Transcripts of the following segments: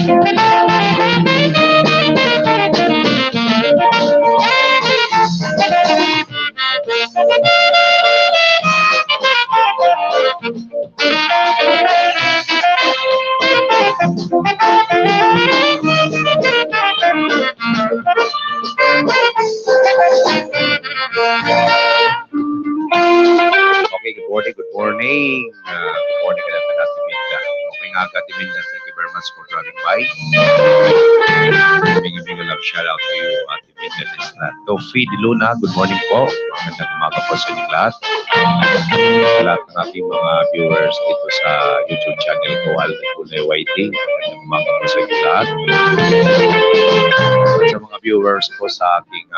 Okay, good morning, good morning. Good morning, Ate Minda. Okay nga, Ate Minda, thank you very much for dropping by. Big love shout out to you, Ate Minda. Tofi Di Luna, good morning po. Magandang umaga po sa inyong lahat. Lahat ng ating mga viewers dito sa YouTube channel ko, Alvin Kulay Waiting. Magandang umaga po sa inyong lahat. Sa mga viewers po sa aking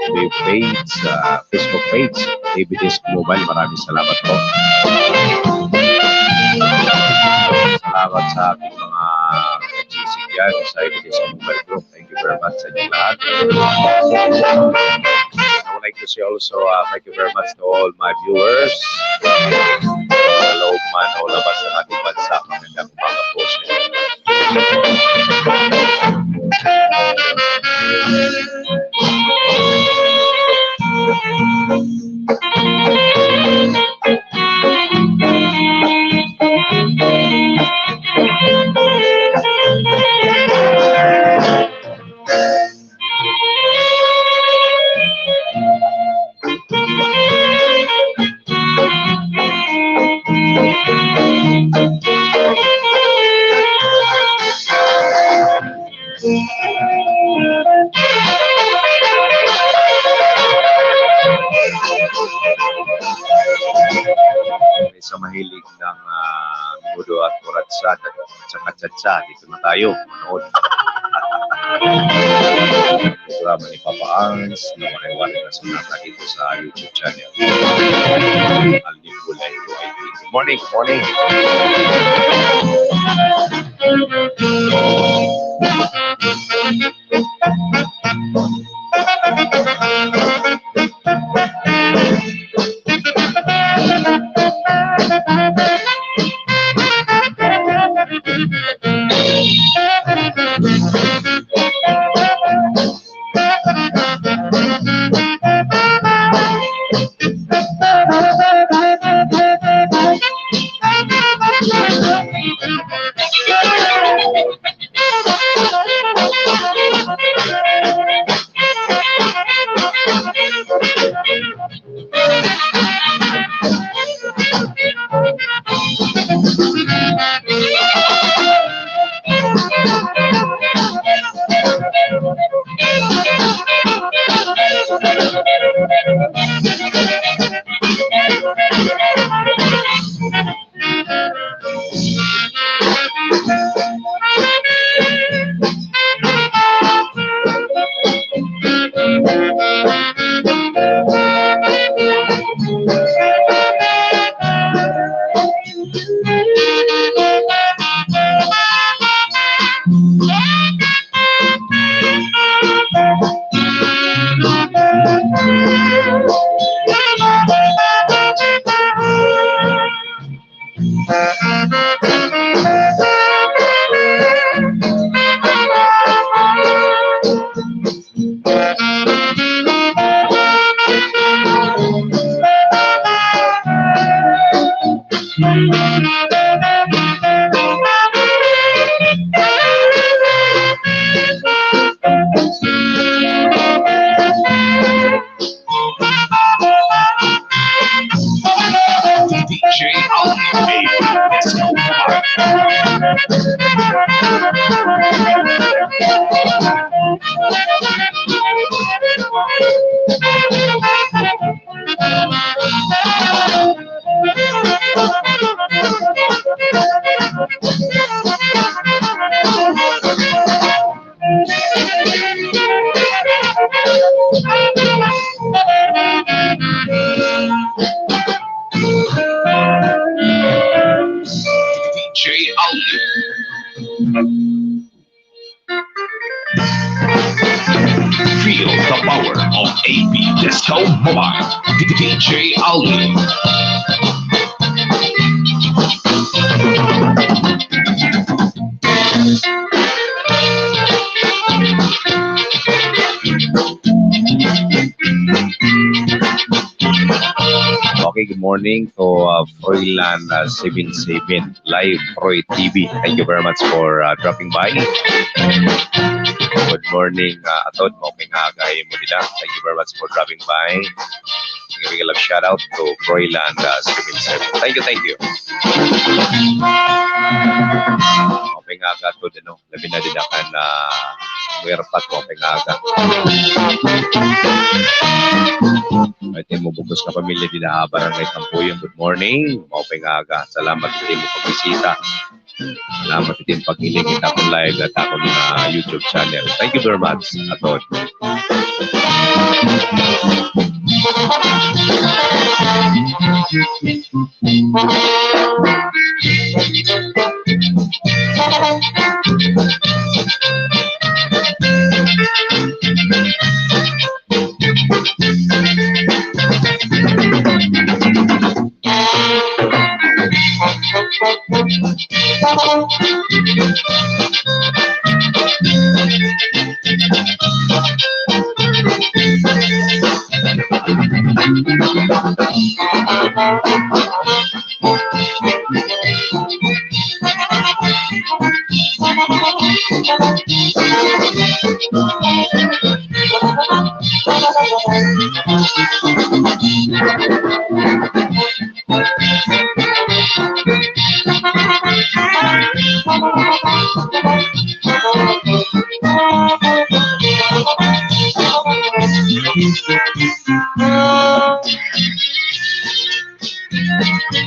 FB page, Facebook page, ABS Global, maraming salamat po. Salamat sa ating mga GC dyan sa ABS Global Group. Thank you very much sa inyo lahat. I would like to say also thank you very much to all my viewers. Sa loob man o labas ng ating bansa, magandang umaga po sa inyo. Sa mahilig ng minudo at kuratsa at saka tsatsa, dito na tayo manood. Programa ni Papa Ans na wala na sunata dito sa YouTube channel. Alvin Kulay Waiting. Good morning, good morning. Feel the power of AB Disco Mobile. DJ Alvin. Okay, good morning to Froilan 77 Live Froy TV. Thank you very much for dropping by. Good morning, Atod. Okay nga, gaya mo nila. Thank you very much for dropping by. Big love shout out to Froilan 77. Thank you. Okay nga aga to, ano, labi na din akan na werpat ko, okay nga aga. Ito mo bugos ka pamilya din na barangay Tampuyon. Good morning. Okay nga aga. Salamat din mo pagbisita. Salamat din pag-iling kita akong live at akong YouTube channel. Thank you very much, Atod.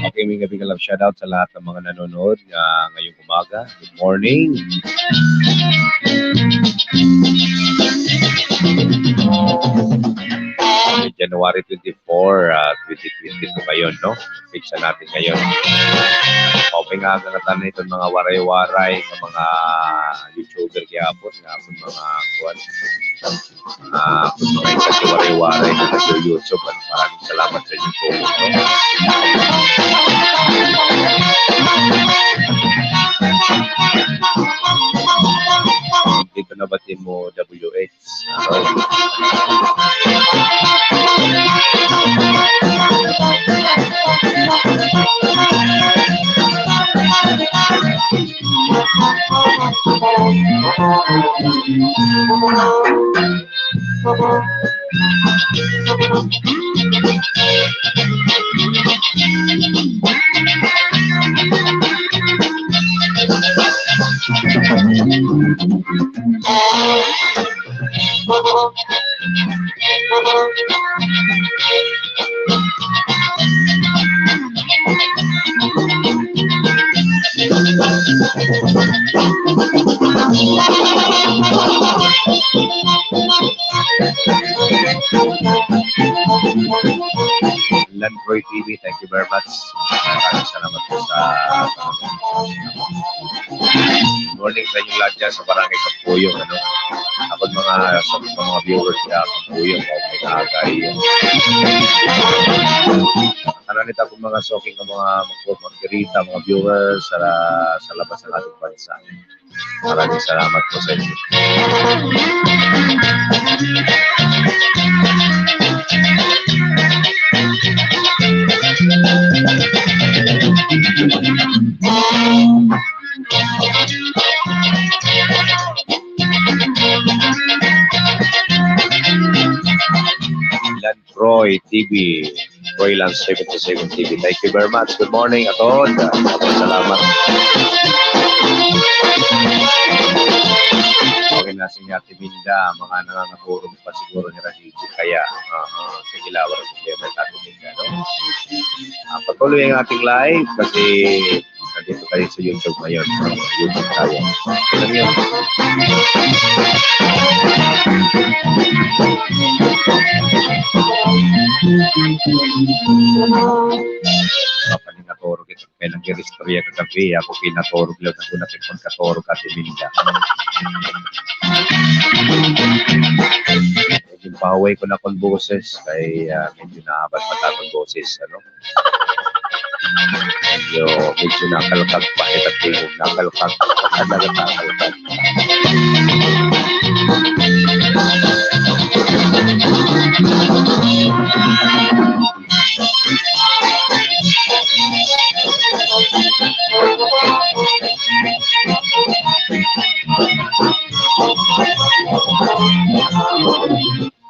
Okay, may gabi love shout out sa lahat ng mga nanonood ngayong umaga. Good morning. January 24, 2022 ngayon, no? Pizza natin ngayon. Okay nga kagatan ito mga waray-waray ng mga YouTuber kayapon, nga kung mga kuwan. Kung mga isa si waray-waray na nag-YouTube, maraming salamat sa inyo po. No? Dito na batin mo WH. Landroy TV, thank you very much. Maraming salamat po sa good morning sa inyong lahat dyan sa barangay Kampuyong. Ano? Ako mga viewers sa Kampuyong. Okay, nakagay. Kananita po mga soking ng mga magkirita, mga viewers sa labas ng ating bansa. Maraming salamat po sa inyo. Landroy TV, Froilan 77 TV. Thank you very much. Good morning, Atod. Salamat. Okay na si Ate Minda, mga nangangaturo pa siguro ni Radiji. Kaya, sige lawar sa problema sa Ate Minda. No? Patuloy ang ating live kasi nandito tayo sa YouTube ngayon. YouTube tayo. Alam yun. Paningatoro kita. Kaya nag-registorya ka gabi. Ako pinatoro. Bilang ako nakipon katoro ka si Minda. Medyo pahaway ko na kong boses. Kaya medyo naabat pa akong boses. Ano? Medyo nakalkag pa. Ito tingog nakalkag. Talaga nakalkag.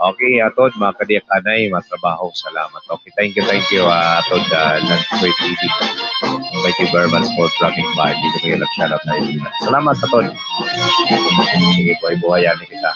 Okay, Atod, mga kadiyakanay, matrabaho, salamat. Okay, thank you, Atod, Landscape TV. Thank you very much for dropping by. Dito kayo nag-shoutout tayo. Salamat, Atod. Sige, buhay-buhayan kita.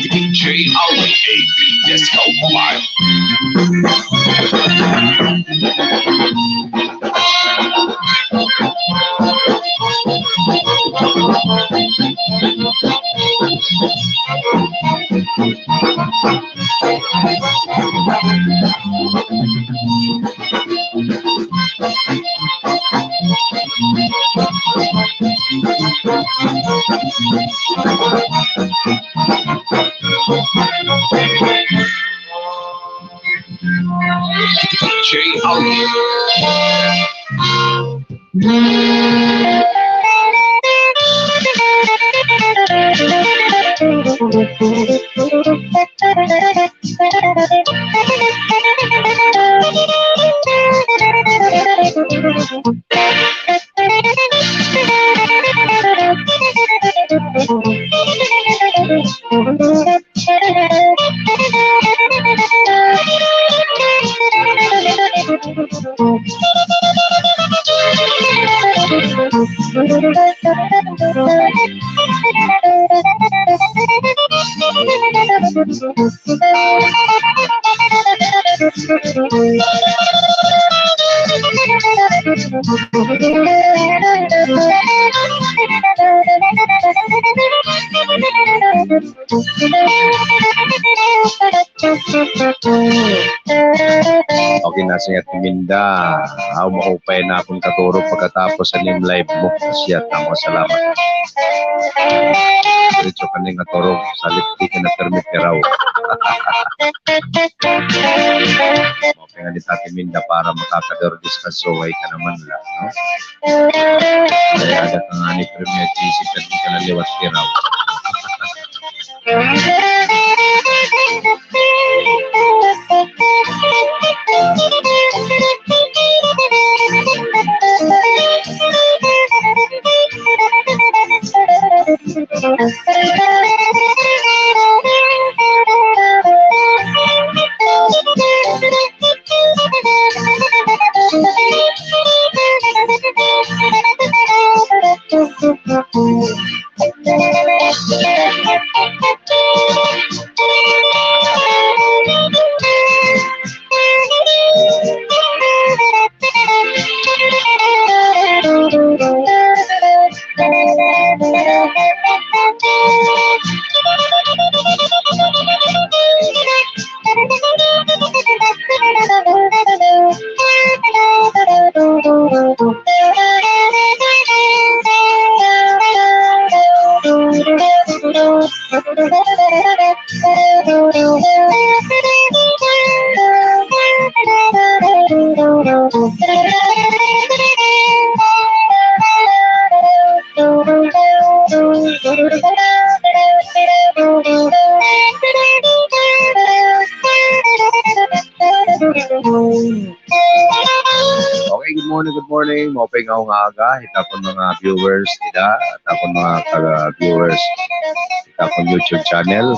DJ Ali AB Disco Mobile. DJ Ali. Okay, nasa nga timinda. Mahupay na akong katuro pagkatapos sa nim live mo. Siya, tamo, salamat. Diretso ka na yung katuro. Salit di ka na permit ka raw. Okay nga di sa timinda para makakador-discussoway ka naman lang. No? Kaya agad ka nga ni Premier GC ka di ka na liwat ka raw. Okay, good morning, good morning. Maupay nga akong aga. Ito akong mga viewers nila at akong mga viewers ito akong YouTube channel.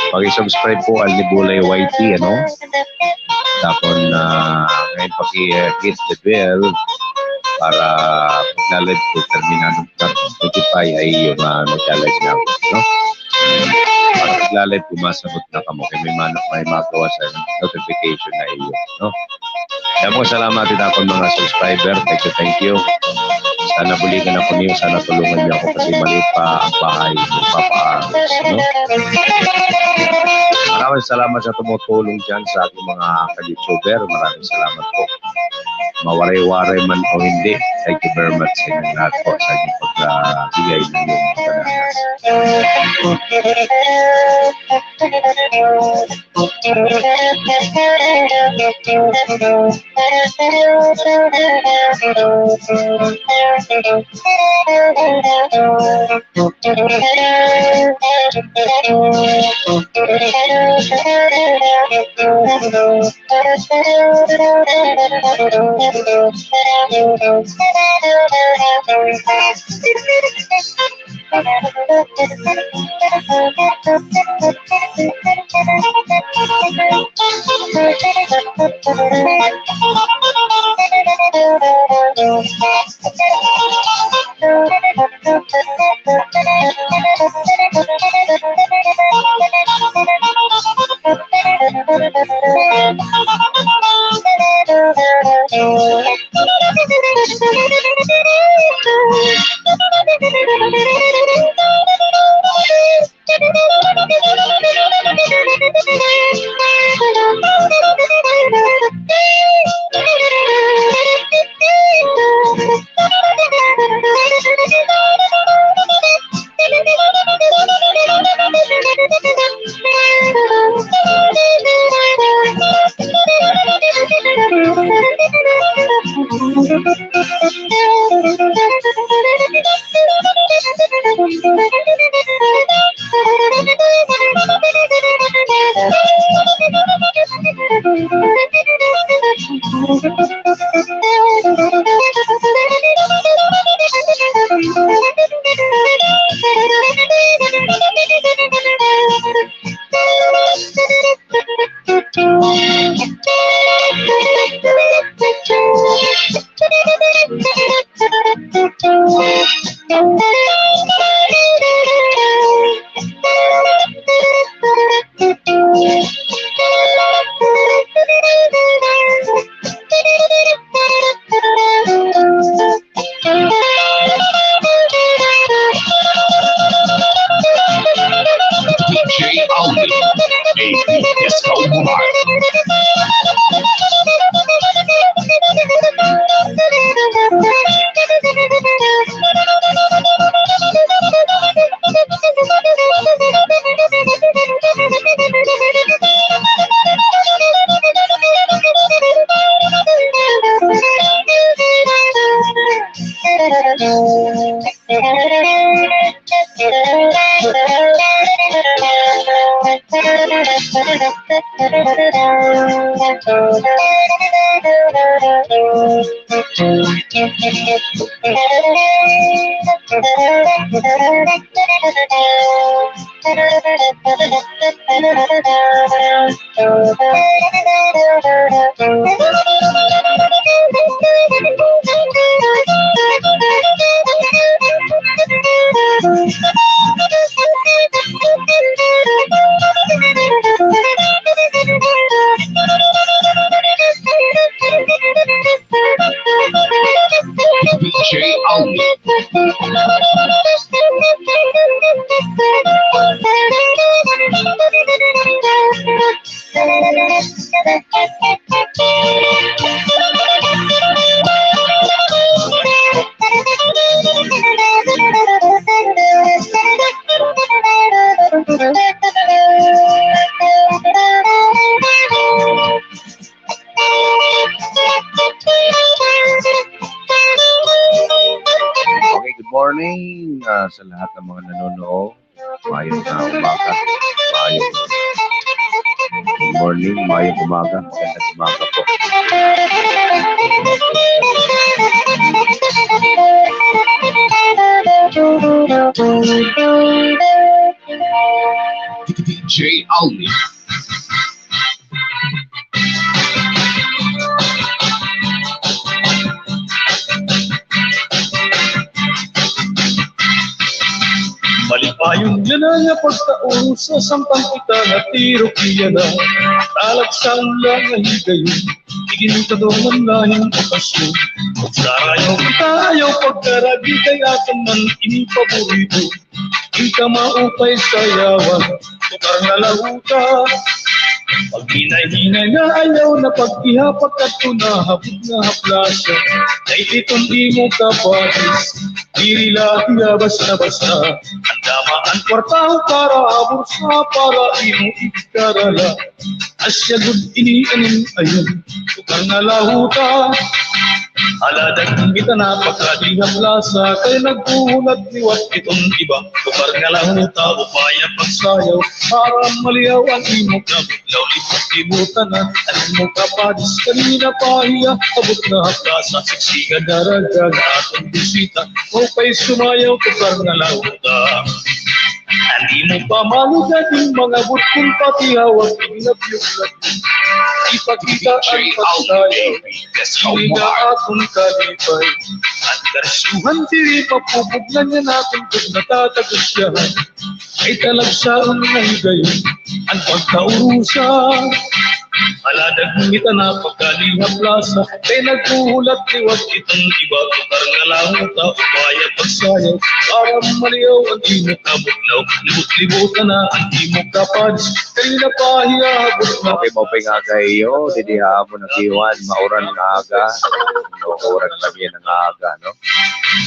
Pag-subscribe po al Nibulay YT, ano? Ito akong ngayon pag-hit the bell para pag-live po terminado notify ay yung nag-live na ako, no? Pag nag-live po, masagot na kamo. Kaya may magawa sa notification na iyo, no? Kaya po, salamat din ako mga subscriber. Thank you. Sana buligan ako niyo. Sana tulungan niyo ako kasi maliit pa ang bahay ng papaayos. No? Maraming salamat sa tumutulong dyan sa aking mga ka-YouTuber. Maraming salamat po. Mawaray-waray man o hindi. Thank you very much sa inyong lahat po sa inyong pagbigay ng iyong DJ Alvin, AP Disco Mobile. DJ Alvin. sa lahat ng mga nanonood. Mayong umaga. Good morning, mayong umaga. Magandang umaga po. DJ Almi. Malipayong yan na pagtaon sa sampang kita na tiro kiya na talagsang lang na higayon igin ka doon ng lahing okasyon at sarayaw kita ayaw pagkaragi kaya ka man inipaborito hindi ka maupay sa yawan tukar na lahuta pag hinay-hinay na ayaw na pagkihapak at tunahabot na haplasya ay itong di mo kapatis diri lang basta-basta ang damaan kwartaho para bursa para ino ikarala asya gud inianin ayun tukar na lahuta aladag kita na pagkadiha plasa kay nagbuhulat niwat itong iba tukar nga lahuta upaya pagsayaw para maliyaw ang imo kabuglaw lipat ibutan na alin mo kapadis kanina pahiya abot na plasa siksiga daraga na atong bisita upay sumayaw tukar nga lahuta hindi mo pa malugading mga butkong patihawag inabiyulat ipakita ang pagsayaw hindi na akong kalipay at karsyuhan diri papubuglan niya natin kung natatagusyahan ay talagsaon na higayon ang pagkaurusan aladag ngita na pagkaliha plasa kay naghuhulat liwat itong iba tukar nga lahuta upaya pagsayaw para maliyaw ang imo kabuglaw libot-libutan na ang imo kapadis kanina pahiya habot na Okay mo pa nga kayo, didihaan mo ng iwan, mauran nga aga. Mauran kami ng aga, no?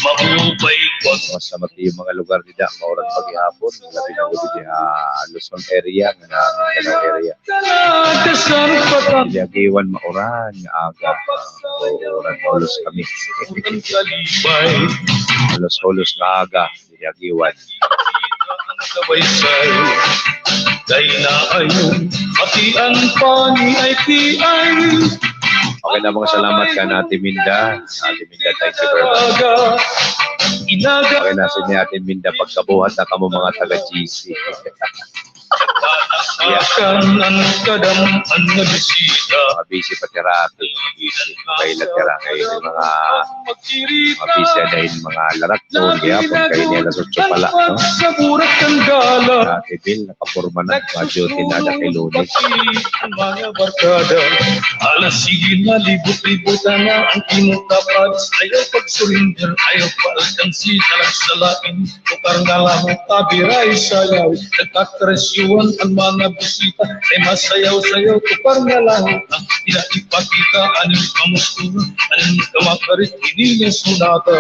maupay kwag Sa mati yung mga lugar nila, mauran paghihapon. Labi na ko didiha Luzon area, nga Mindanao area. kalakasan patang Didihagiwan mauran nga aga. Mauran holos kami. ang kalipay Holos nga aga, didihagiwan. kabaysay kay na ayun pati ang pani ay tiay Okay na mga salamat ka na Ate Minda. Ate Minda, thank you very much. inaga Okay na sa inyo Ate Minda, pagkabuhat na kamo mga taga-GC. akan ang kadam-an na bisita Mga busy pa therapy, mga busy. Kailan tira kayo ng mga busy dahil mga larakton. Kaya po kayo nila sa pala, no? sa burak ng gala Ate Bill, nakapurma na. Mga duty na na kay Lunes. ang mga barkada alas sige na libot-libutan na ang imong kapads ayaw pag-surrender ayaw pag-alkansi talagsalain tukar nga lamang tabiray sayaw nagkakresyuhan ang mga bisita ay masayaw-sayaw tukar nga lamang ila ipakita aning kamustura aning kamakarit hindi niya sunata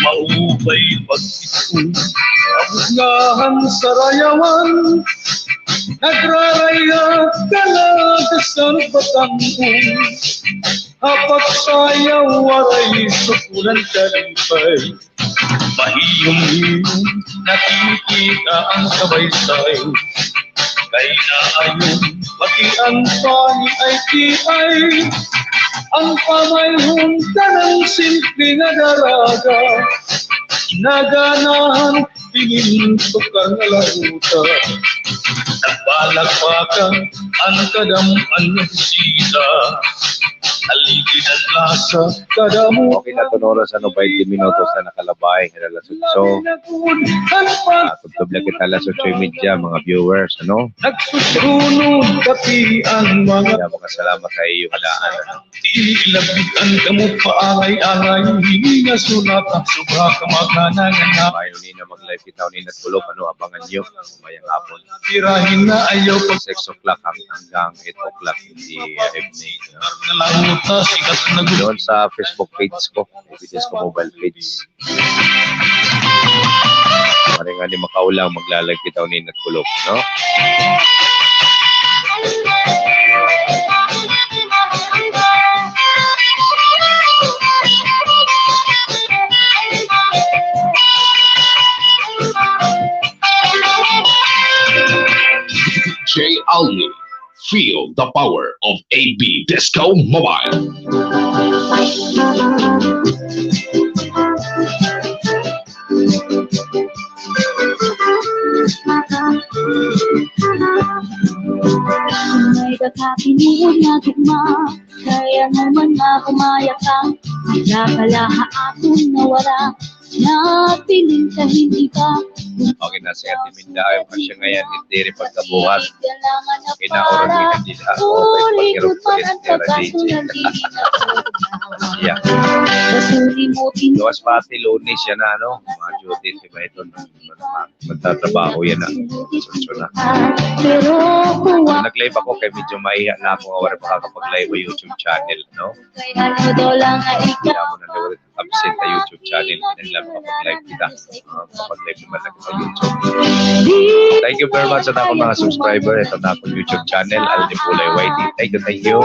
maupay pag-ipon abugnahan sa rayawan nagraraya kalagasan batangon hapak sayaw waray sukulan kalipay mahiyong-hiyong nakikita ang kabaysay kay naayon pati ang pani ay tiay ang pamayhon ka ng simple nga daraga inaganahan pinintok ang laruta nagbalagpakan ang kadam-an na bisita aligid at lasa kadamo Okay na tunoras ano 20 minutos na nakalabay. Alas 8. Tugtog lang kita alas 8:30 mga viewers, ano? nagsusunod pati ang mga Kaya mga salamat sa iyo halaan. Ano? ilabigan kamot paangay-angay hindi na sunata subha ka magnanangan na Bayo ni na mag-live kita ni natulog, ano? Abangan nyo. Mayang hapon. birahin na ayaw pag 6 o'clock hanggang 8 o'clock in the evening. na lang Kahit na sikat na gusto. Doon sa Facebook page ko, Evidence ko mobile page. Maring nga ni makaulang maglalag bitaw ni nagkulog, no? DJ Ali. Feel the power of AB Disco Mobile. May kakapinuon na tugma, kaya naman na umayak ka. Nakalaha akong nawala, napiling ka hindi ka. Okay na si Ate Minda, ayaw ka siya ngayon, hindi rin pagkabuhat. Kinaoran ni Candida. Okay, pag-irog ko yung tira DJ. Yeah. Luwas pati, lunis yan na, ano? Mga duty, diba ito? Magtatrabaho yan na. Susunod na. Nag-live ako kaya medyo maiya na ako awara makakapag-live sa YouTube channel, no? Kaya mo na nawarit absent sa YouTube channel. Pinaglang kapag-live kita. Kapag-live naman lang sa YouTube. Thank you very much sa akong mga subscriber. Ito na akong YouTube channel, Aldi Pulay YT. Thank you.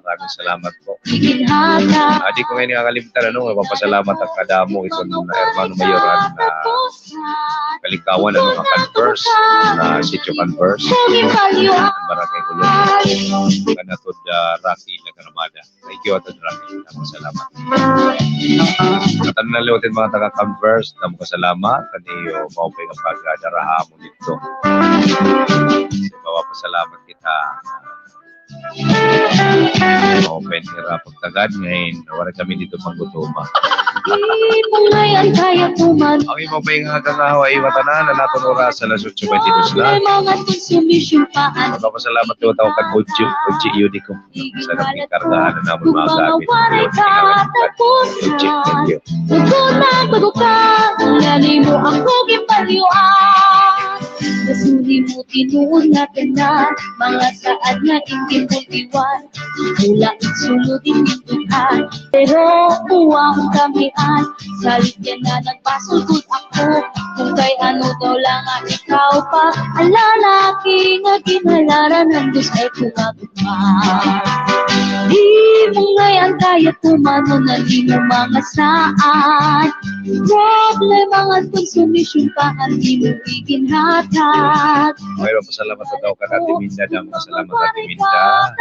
Maraming salamat po. Di ko ngayon nakakalimutan, ano, mapapasalamat ang kadamo ito na Hermano Mayoran na Kalikawan, ano, na Converse, na Sitio Converse. Barangay Gulong. Kanatod Rocky na Karamada. Thank you, Atod Rocky. Salamat. At ano nalimutin mga taga-Converse, salamat. Kaniyo, maupay ang pagdaraha mo dito. Mapapasalamat kita. Open kira pagtagad ngayon, wala kami dito panggutuma. Ang imo pa yung hanggang ay matanan na natin oras sa lasot sa Batidos na. Mapapasalamat ko tao kag Uji Yudi ko. Sana may kargahan na naman mga gamit. Uji, thank you. Nasuli mo tinuod natin na mga saad na hindi mo iwan. Mula itsuludin nintuan, pero uwang kamian. Salit yan na nagpasugod ako, kung kay ano daw lang ang ikaw pa. Ang lalaki na kinalaran ng Diyos ay kumagumang. Di mo ngayon kaya tumano na di mo mga saan. Problema nga konsumisyon pa ang di mo iginhatag. Okay, mapasalamat na daw ka natin Minda. Masalamat natin Minda.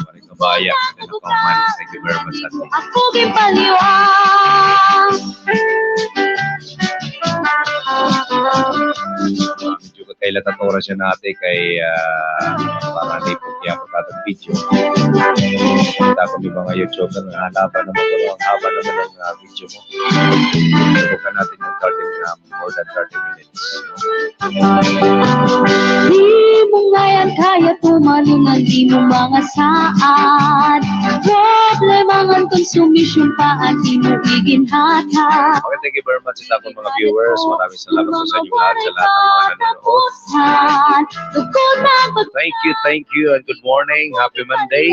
Maring kabayan. Thank you very much. Ako gipaliwang. Medyo kailan tatora siya natin kay para di po kaya po tatang video. Kita ko may mga YouTube na hanapan naman ko ang haba naman ng video mo. Subukan natin yung 30 more than 30 minutes. Di mo ngayon kaya tumano na di mo mga saan. Problema nga konsumisyon pa ang di mo iginhatag. Okay, thank you very much sa akong mga viewers. Maraming salamat po sa inyo lahat, sa lahat ng mga nanonood. Thank you, and good morning. Happy Monday.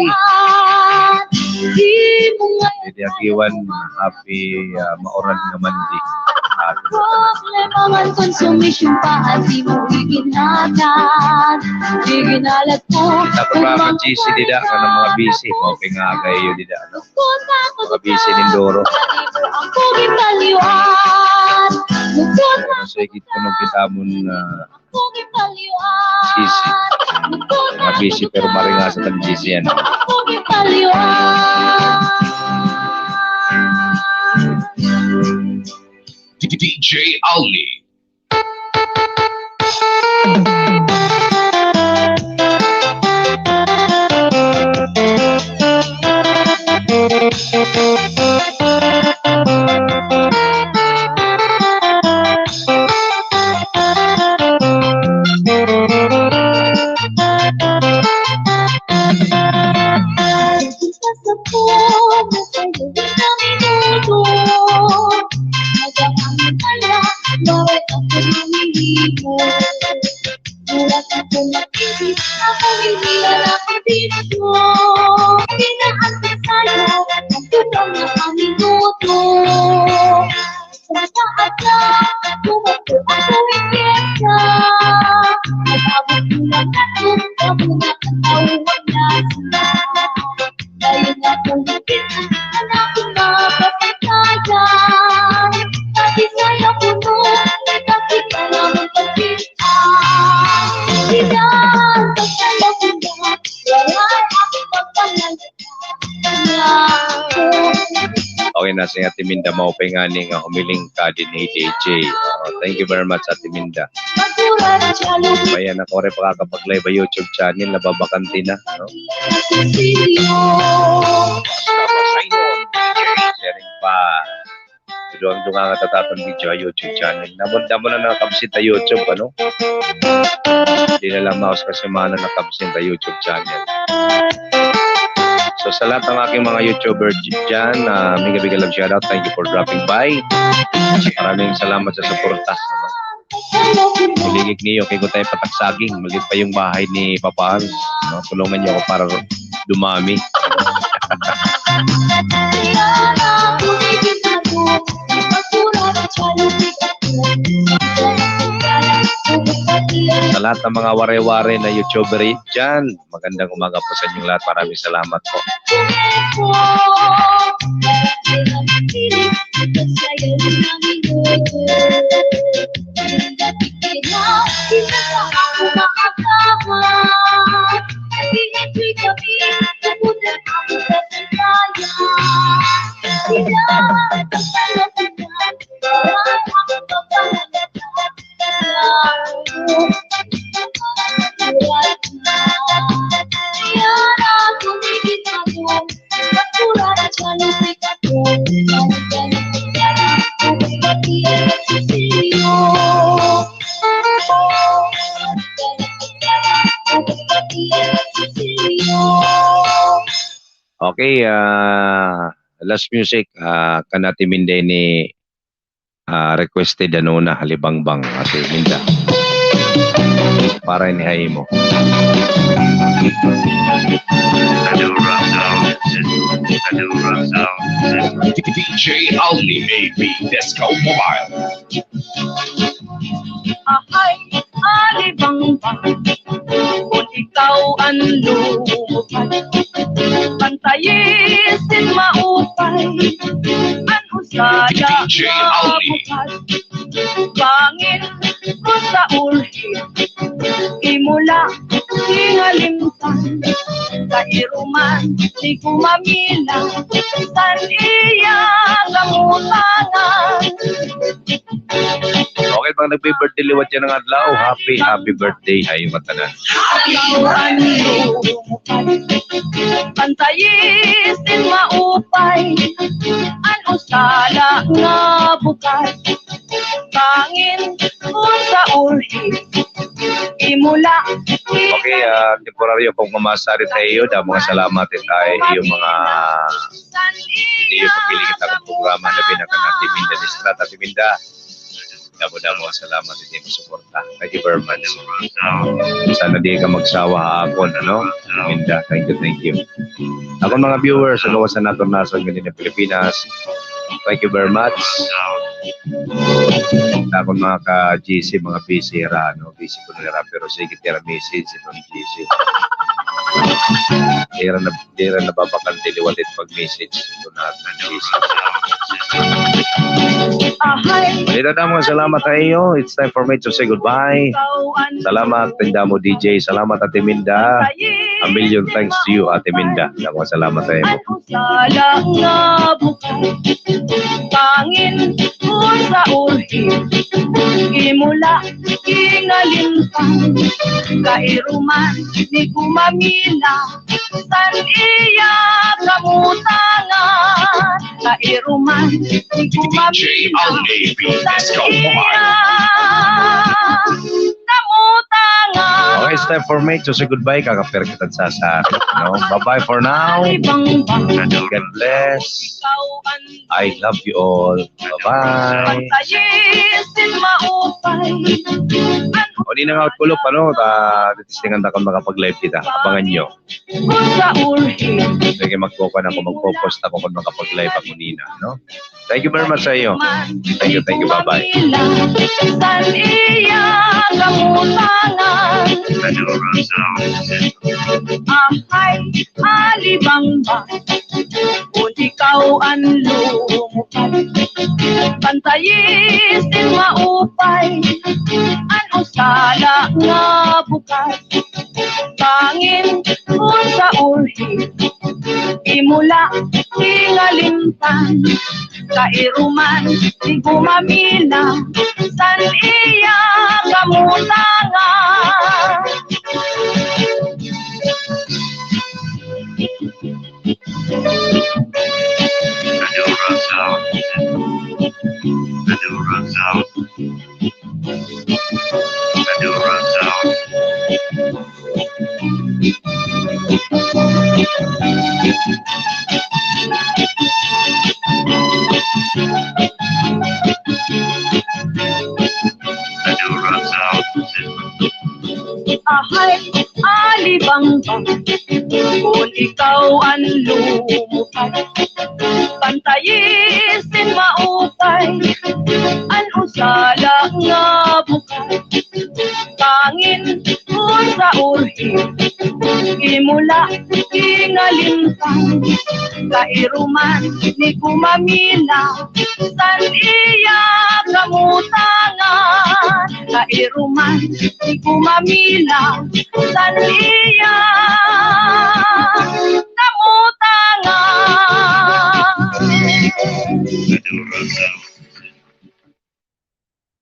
Jadi akiwan, happy maoran nga Monday. Problema nga konsumisyon pa ang di mo iginhatag. Iginalat mo. Dapat mga GC dida ka ng mga busy. Okay nga kayo dida. No? Mga busy ng Doro. Ako gipaliwan. So, ikit ko nung kita mo na Ako gipaliwan. GC. Mga busy pero maringa sa tang GC yan. Ako gipaliwan. DJ Ali. Mula sa tumakibig, ako hindi na dito, pinaanti sa'yo, tugang mga minuto. Sa taas na, tumakbo ako ikyesa. Nag-abot mo lang ako, amo na katawag na sila. Dahil nga kung higit, anak ko makapagkayan. Kasi sa'yo puno, kasi ka naman pagkitaan. Ilan, pagkala ko na, walay ako pagkalalagyan. Okay na si Ate Minda mo nga ning humiling ka din ni DJ. Thank you very much Ate Minda. Bayan ako rin pakakapag-live sa YouTube channel na babakanti na. No? Sharing pa. Duang-dunga nga tatatang video sa YouTube channel. Nabunda mo na nakabsit sa YouTube, ano? Hindi na lang mouse kasi mana nakabsit sa YouTube channel. So sa lahat ng aking mga YouTuber dyan, bigay lang shoutout. Thank you for dropping by. Maraming salamat sa suporta. Muligig niyo, kaya ko tayo pataksaging. Maliit pa yung bahay ni Papaan. No? Tulungan niyo ako para dumami. Sa lahat ng mga ware-ware na YouTuber dyan, magandang umaga po sa inyong lahat. Maraming salamat po. Okay, last music, kanati Minda ni requested ano na halibangbang kasi Minda. Para inihay mo. DJ Alni AB Disco Mobile. Ahay, alibangbang, kung ikaw ang lumupay, pantayisin maupay, ang usaya DJ na Alni. bukas, bangin ko sa ulhi, imula, ingalimtan, kairuman, di kumamila, san iya kamutangan. Okay, pag nagbe-birthday liwat yan ng adlaw, happy birthday ay matanan. Ikaw pantayisin maupay, ang usala nga bukas, bangin ko sa urhi, imula. Okay, temporaryo kung kumasari tayo, mga salamat tayo yung mga hindi yung pagpili kita ng programa na binakan natin Minda ni Strat at Minda. Damo salamat din mo suporta. Thank you very much. Sana di ka magsawa hapon, ano? Minda, thank you. Ako mga viewers, sa gawas na natin nasa ganyan ng Pilipinas, thank you very much. Ako mga ka-GC, mga busy ra, no? Busy ko nila, pero sige tira message itong GC. Dira na babakante liwalit pag-message ito natin ng GC. Malita na mga salamat sa iyo. It's time for me to say goodbye. Salamat, Tinda mo DJ. Salamat, Ate Minda. A million thanks to you, Ate Minda. Mga salamat sa iyo. Usala nga bukas, bangin ko sa urhi, imula, ingalimtan, kairuman, di kumamila, san iya kamutangan, kairuman, di DJ kumamila, Alni AB san Disco iya Mobile. kamutangan. Okay, it's time for me to say goodbye. Kakapir kita sa no? Bye-bye for now. God bless. I love you all. Bye-bye. Pantayisin maupay, O di na nga kulop, titistingan na kung makapag-live kita. Abangan nyo. Sa urhim Sige, magpo-post ako kung makapag-live ako nina, no? Thank you very much sa iyo. Thank you, bye-bye. San iya kamutangan Ahay, alibangba Kung ikaw ang lumukad Pantayis din maupay Ano sala nga bukas Pangin kung sa urhi Imula tingalimtan Kairuman di gumamila San iya kamutangan Ahay, alibangba Kung ikaw ang lumukad Pantayisin maupay Ang usala nga bukas Pangin kung sa urhi Imula tingalimtan Kairuman ni kumamila San iya kamutangan Kairuman ni kumamila San iya kamutangan